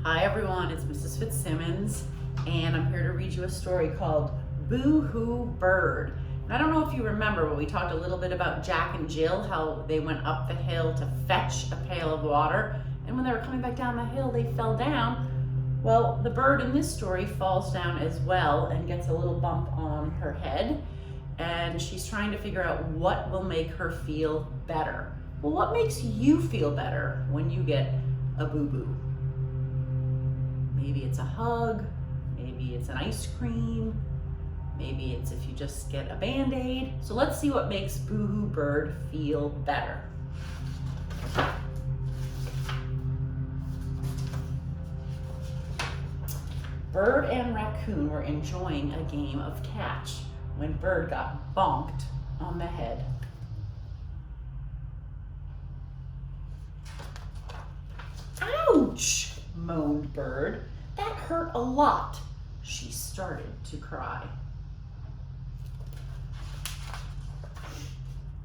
Hi everyone, it's Mrs. Fitzsimmons, and I'm here to read you a story called Boo Hoo Bird. And I don't know if you remember, but we talked a little bit about Jack and Jill, how they went up the hill to fetch a pail of water, and when they were coming back down the hill, they fell down. Well, the bird in this story falls down as well and gets a little bump on her head, and she's trying to figure out what will make her feel better. Well, what makes you feel better when you get a boo-boo? Maybe it's a hug, maybe it's an ice cream, maybe it's if you just get a Band-Aid. So let's see what makes Boo Hoo Bird feel better. Bird and Raccoon were enjoying a game of catch when Bird got bonked on the head. Ouch, moaned Bird. That hurt a lot. She started to cry.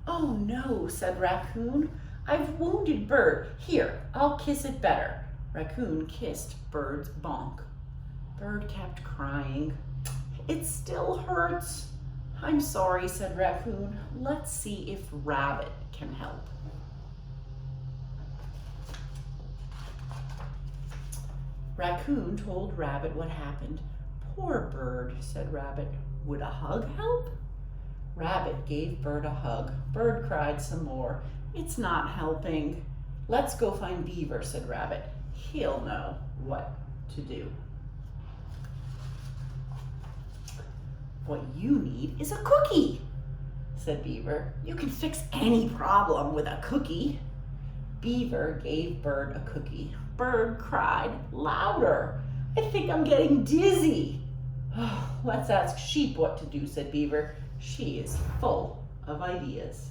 Oh no, said Raccoon. I've wounded Bird. Here, I'll kiss it better. Raccoon kissed Bird's bonk. Bird kept crying. It still hurts. I'm sorry, said Raccoon. Let's see if Rabbit can help. Raccoon told Rabbit what happened. Poor Bird, said Rabbit. Would a hug help? Rabbit gave Bird a hug. Bird cried some more. It's not helping. Let's go find Beaver, said Rabbit. He'll know what to do. What you need is a cookie, said Beaver. You can fix any problem with a cookie. Beaver gave Bird a cookie. Bird cried louder. I think I'm getting dizzy. Oh, let's ask Sheep what to do, said Beaver. She is full of ideas.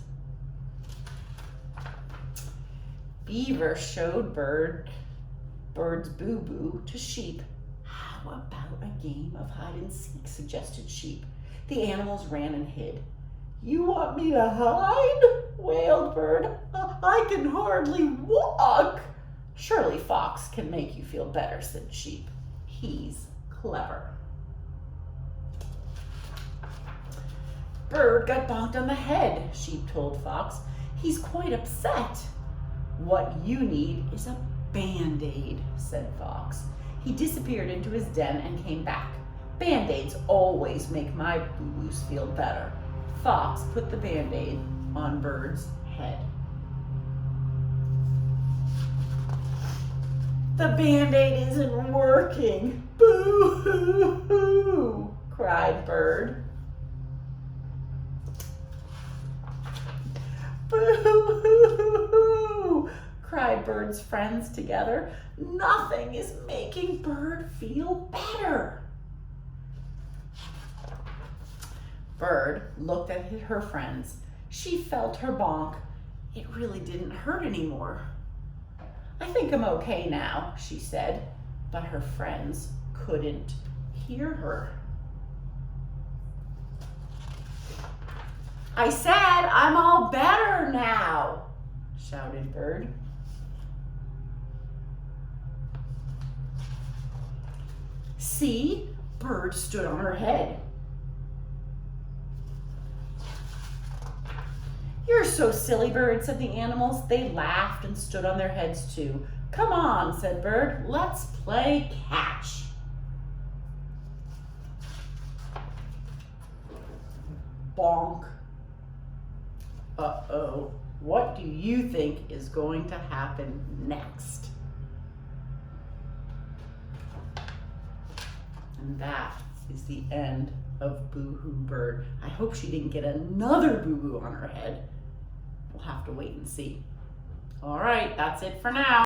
Beaver showed Bird's boo-boo to Sheep. How about a game of hide and seek, suggested Sheep. The animals ran and hid. You want me to hide? Wailed Bird. I can hardly walk. Surely Fox can make you feel better, said Sheep. He's clever. Bird got bonked on the head, Sheep told Fox. He's quite upset. What you need is a Band-Aid, said Fox. He disappeared into his den and came back. Band-Aids always make my boo-boos feel better. Fox put the Band-Aid on Bird's head. The Band-Aid isn't working. Boo-hoo-hoo, cried Bird. Boo-hoo-hoo, cried Bird's friends together. Nothing is making Bird feel better. Bird looked at her friends. She felt her bonk. It really didn't hurt anymore. I think I'm okay now, she said, but her friends couldn't hear her. I said I'm all better now, shouted Bird. See, Bird stood on her head. You're so silly, Bird, said the animals. They laughed and stood on their heads too. Come on, said Bird, let's play catch. Bonk. Uh-oh, what do you think is going to happen next? And that is the end of Boo Hoo Bird. I hope she didn't get another boo-boo on her head. We'll have to wait and see. All right, that's it for now.